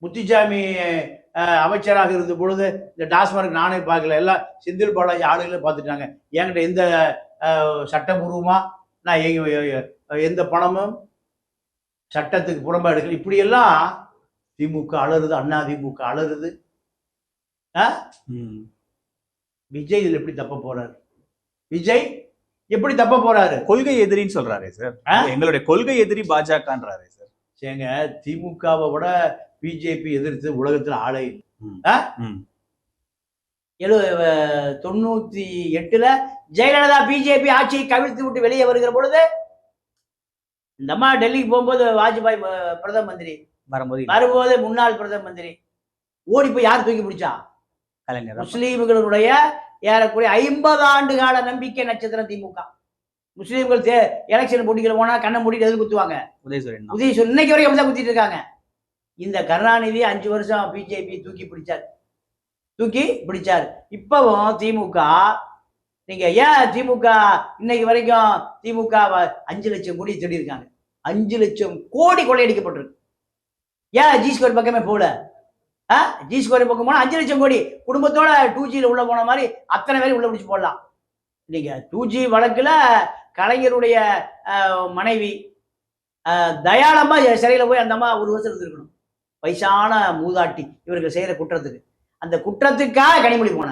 முத்துசாமி அமைச்சராக இருந்த பொழுது இந்த டாஸ்மார்க் நானே பார்க்கல, எல்லாம் செந்தில் பாலாஜி ஆளுகளை பார்த்துட்டாங்க. என்கிட்ட எந்த சட்டபூர்வமா நான் எந்த பணமும் சட்டத்துக்கு புறம்பா எடுக்கல. இப்படியெல்லாம் திமுக அலறுது, அண்ணா திமுக அலறுது. விஜய் இதுல எப்படி தப்ப போறாரு? விஜய் எப்படி தப்ப போறாரு? கொள்கை எதிரின்னு சொல்றாரு சார். எங்களுடைய கொள்கை எதிரி பாஜகன்றாரு சார். ஏங்க, திமுகவை விட பிஜேபி எதிர்த்து உலகத்துல ஆளே இல்லை. 98 ஜெயலலிதா பிஜேபி ஆட்சியை கவிழ்த்து விட்டு வெளியே வருகிற பொழுது இந்த அம்மா டெல்லிக்கு போகும்போது வாஜ்பாய் பிரதம மந்திரி வரும்போது முன்னாள் பிரதம மந்திரி ஓடி போய் யார் தூக்கி பிடிச்சா? கலைஞர். முஸ்லீம்களுடைய ஏறக்கூடிய 50 ஆண்டு கால நம்பிக்கை நட்சத்திரம் திமுக. முஸ்லீம்கள் எலெக்ஷன் போட்டிகள் போனா கண்ணை மூடிட்டு எதிர்த்து குத்துவாங்க. உதயசூரியன் இன்னைக்கு வரைக்கும் அப்படிதான் குத்திட்டு இருக்காங்க. இந்த கருணாநிதி 5 வருஷம் பிஜேபி தூக்கி பிடிச்சார். இப்பவும் திமுக, நீங்க ஏன் திமுக இன்னைக்கு வரைக்கும் திமுக 5 லட்சம் கோடி தேடி இருக்காங்க. 5 லட்சம் கோடி கொள்ளையடிக்கப்பட்டிருக்கு. ஏன் ஜி ஸ்கொயர் பக்கமே போல? ஜி ஸ்கொயர் பக்கம் போனா 5 லட்சம் கோடி குடும்பத்தோட 2G உள்ள போன மாதிரி அத்தனை பேரும் உள்ள பிடிச்சு போடலாம். நீங்க 2G வழக்குல கலைஞருடைய மனைவி தயாளமா சிறையில போய் அந்த அம்மா 1 வருஷம் இருந்திருக்கணும். வயசான மூதாட்டி இவர்கள் செய்யற குற்றத்துக்கு, அந்த குற்றத்துக்காக கனிமொழி போனார்.